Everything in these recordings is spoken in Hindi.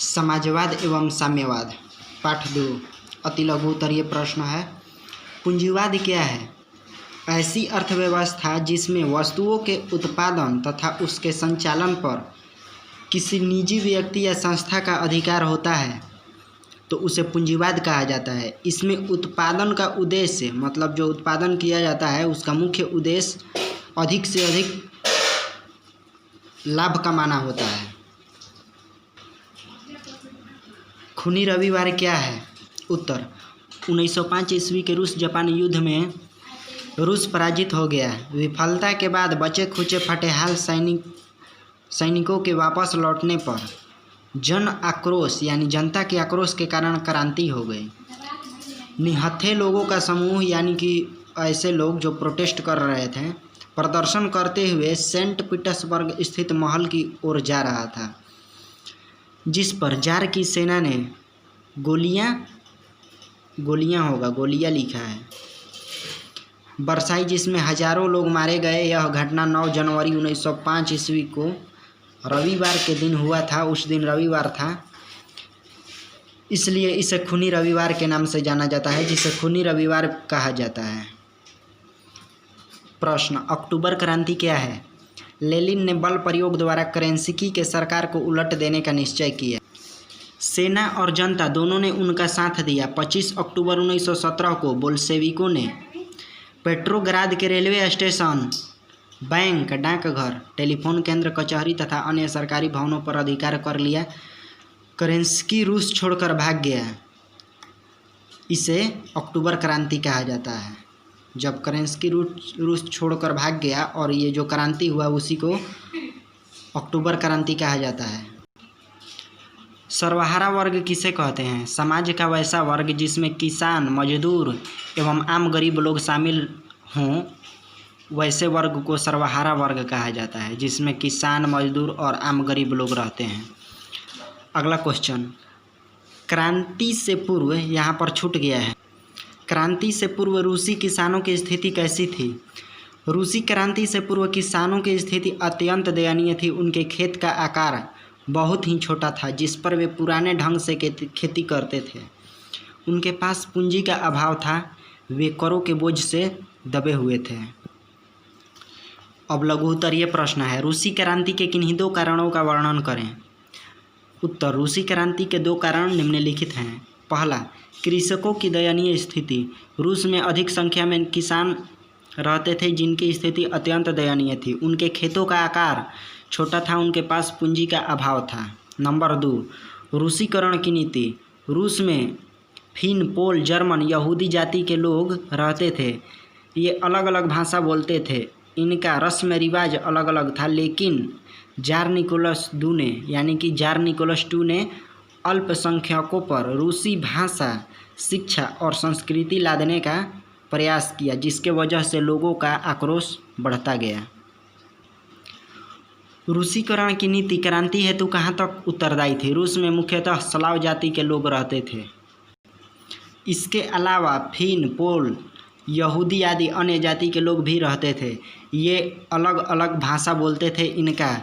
समाजवाद एवं साम्यवाद पाठ 2 अति लघु उत्तरीय प्रश्न है। पूंजीवाद क्या है? ऐसी अर्थव्यवस्था जिसमें वस्तुओं के उत्पादन तथा उसके संचालन पर किसी निजी व्यक्ति या संस्था का अधिकार होता है तो उसे पूंजीवाद कहा जाता है। इसमें उत्पादन का उद्देश्य मतलब जो उत्पादन किया जाता है उसका मुख्य उद्देश्य अधिक से अधिक लाभ कमाना होता है। खूनी रविवार क्या है? उत्तर 1905 ईस्वी के रूस जापान युद्ध में रूस पराजित हो गया। विफलता के बाद बचे खुचे फटेहाल सैनिकों के वापस लौटने पर जन आक्रोश यानी जनता के आक्रोश के कारण क्रांति हो गई। निहत्थे लोगों का समूह यानी कि ऐसे लोग जो प्रोटेस्ट कर रहे थे प्रदर्शन करते हुए सेंट पीटर्सबर्ग स्थित महल की ओर जा रहा था, जिस पर जार की सेना ने गोलियां लिखा है बरसाई, जिसमें हजारों लोग मारे गए। यह घटना 9 जनवरी 1905 ईस्वी को रविवार के दिन हुआ था। उस दिन रविवार था, इसलिए इसे खूनी रविवार के नाम से जाना जाता है, जिसे खूनी रविवार कहा जाता है। प्रश्न अक्टूबर क्रांति क्या है? लेनिन ने बल प्रयोग द्वारा केरेंस्की के सरकार को उलट देने का निश्चय किया। सेना और जनता दोनों ने उनका साथ दिया। 25 अक्टूबर 1917 को बोल्शेविकों ने पेट्रोग्राद के रेलवे स्टेशन, बैंक, डाकघर, टेलीफोन केंद्र, कचहरी तथा अन्य सरकारी भवनों पर अधिकार कर लिया। केरेंस्की रूस छोड़कर भाग गया। इसे अक्टूबर क्रांति कहा जाता है। जब केरेंस्की रूस छोड़कर भाग गया और ये जो क्रांति हुआ उसी को अक्टूबर क्रांति कहा जाता है। सर्वहारा वर्ग किसे कहते हैं? समाज का वैसा वर्ग जिसमें किसान, मजदूर एवं आम गरीब लोग शामिल हों, वैसे वर्ग को सर्वहारा वर्ग कहा जाता है, जिसमें किसान, मजदूर और आम गरीब लोग रहते हैं। अगला क्वेश्चन, क्रांति से पूर्व यहाँ पर छूट गया है। क्रांति से पूर्व रूसी किसानों की स्थिति कैसी थी? रूसी क्रांति से पूर्व किसानों की स्थिति अत्यंत दयनीय थी। उनके खेत का आकार बहुत ही छोटा था, जिस पर वे पुराने ढंग से खेती करते थे। उनके पास पूंजी का अभाव था। वे करों के बोझ से दबे हुए थे। अब लघु उत्तरीय प्रश्न है। रूसी क्रांति के किन्हीं 2 कारणों का वर्णन करें। उत्तर रूसी क्रांति के 2 कारण निम्नलिखित हैं। पहला, कृषकों की दयनीय स्थिति। रूस में अधिक संख्या में किसान रहते थे जिनकी स्थिति अत्यंत दयनीय थी। उनके खेतों का आकार छोटा था, उनके पास पूंजी का अभाव था। नंबर 2, रूसीकरण की नीति। रूस में फिन, पोल, जर्मन, यहूदी जाति के लोग रहते थे। ये अलग अलग भाषा बोलते थे। इनका रस्म रिवाज अलग अलग था, लेकिन जार निकोलस II ने अल्पसंख्यकों पर रूसी भाषा, शिक्षा और संस्कृति लादने का प्रयास किया, जिसके वजह से लोगों का आक्रोश बढ़ता गया। रूसीकरण की नीति क्रांति हेतु कहाँ तक उत्तरदायी थी? रूस में मुख्यतः स्लाव जाति के लोग रहते थे। इसके अलावा फिन, पोल, यहूदी आदि अन्य जाति के लोग भी रहते थे। ये अलग अलग भाषा बोलते थे। इनका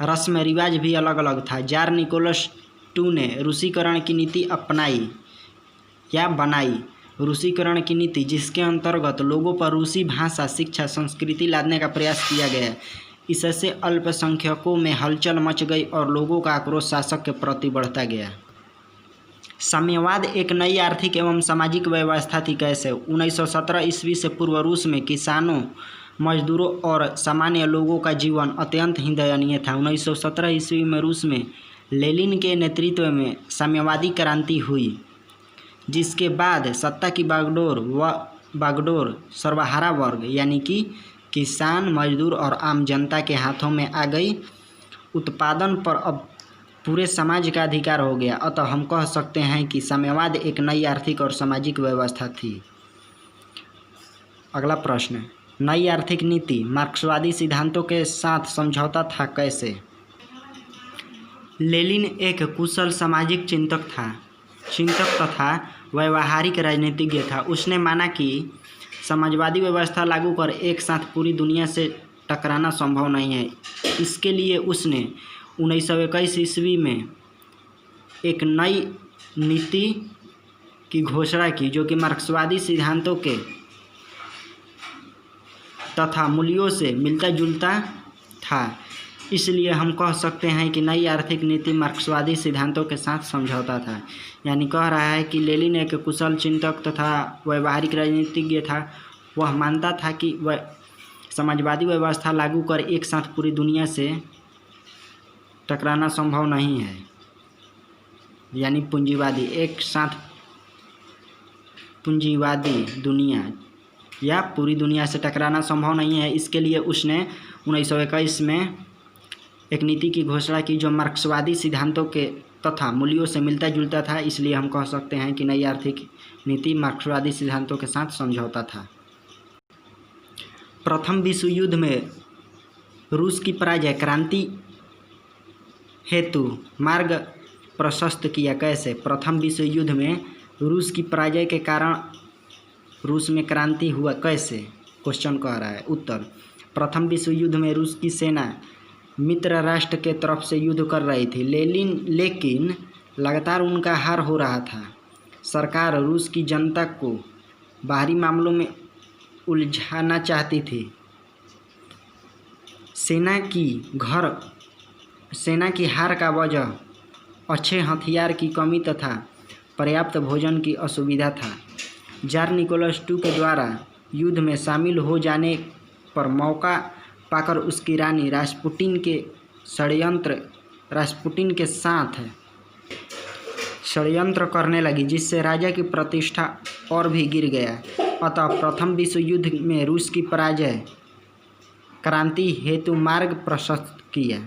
रस्म रिवाज भी अलग अलग था। जार निकोलस II ने रूसीकरण की नीति अपनाई या बनाई। रूसीकरण की नीति जिसके अंतर्गत लोगों पर रूसी भाषा, शिक्षा, संस्कृति लादने का प्रयास किया गया। इससे अल्पसंख्यकों में हलचल मच गई और लोगों का आक्रोश शासक के प्रति बढ़ता गया। साम्यवाद एक नई आर्थिक एवं सामाजिक व्यवस्था थी। कैसे? 1917 ईस्वी से पूर्व रूस में किसानों, मजदूरों और सामान्य लोगों का जीवन अत्यंत ही दयनीय था। 1917 ईस्वी में रूस में लेनिन के नेतृत्व में साम्यवादी क्रांति हुई, जिसके बाद सत्ता की बागडोर सर्वहारा वर्ग यानी कि किसान, मजदूर और आम जनता के हाथों में आ गई। उत्पादन पर अब पूरे समाज का अधिकार हो गया। अतः हम कह सकते हैं कि साम्यवाद एक नई आर्थिक और सामाजिक व्यवस्था थी। अगला प्रश्न, नई आर्थिक नीति मार्क्सवादी सिद्धांतों के साथ समझौता था। कैसे? लेनिन एक कुशल सामाजिक चिंतक तथा व्यावहारिक राजनीतिज्ञ था। उसने माना कि समाजवादी व्यवस्था लागू कर एक साथ पूरी दुनिया से टकराना संभव नहीं है। इसके लिए उसने 1921 ईस्वी में एक नई नीति की घोषणा की जो कि मार्क्सवादी सिद्धांतों के तथा मूल्यों से मिलता जुलता था। इसलिए हम कह सकते हैं कि नई आर्थिक नीति मार्क्सवादी सिद्धांतों के साथ समझौता था। यानी कह रहा है कि लेनिन एक कुशल चिंतक तथा व्यवहारिक राजनीतिज्ञ था। वह मानता था कि वह समाजवादी व्यवस्था लागू कर एक साथ पूरी दुनिया से टकराना संभव नहीं है। यानी पूंजीवादी एक साथ पूंजीवादी दुनिया या पूरी दुनिया से टकराना संभव नहीं है। इसके लिए उसने 1921 में एक नीति की घोषणा की जो मार्क्सवादी सिद्धांतों के तथा मूल्यों से मिलता जुलता था। इसलिए हम कह सकते हैं कि नई आर्थिक नीति मार्क्सवादी सिद्धांतों के साथ समझौता था। प्रथम विश्व युद्ध में रूस की पराजय क्रांति हेतु मार्ग प्रशस्त किया। कैसे? प्रथम विश्व युद्ध में रूस की पराजय के कारण रूस में क्रांति हुआ। कैसे? क्वेश्चन कह रहा है। उत्तर, प्रथम विश्व युद्ध में रूस की सेना मित्र राष्ट्र के तरफ से युद्ध कर रही थी, लेकिन लगातार उनका हार हो रहा था। सरकार रूस की जनता को बाहरी मामलों में उलझाना चाहती थी। सेना की हार का वजह अच्छे हथियार की कमी तथा पर्याप्त भोजन की असुविधा था। जार निकोलस II के द्वारा युद्ध में शामिल हो जाने पर मौका पाकर उसकी रानी रास्पुटिन के साथ षड्यंत्र करने लगी, जिससे राजा की प्रतिष्ठा और भी गिर गया। अतः प्रथम विश्व युद्ध में रूस की पराजय क्रांति हेतु मार्ग प्रशस्त किया।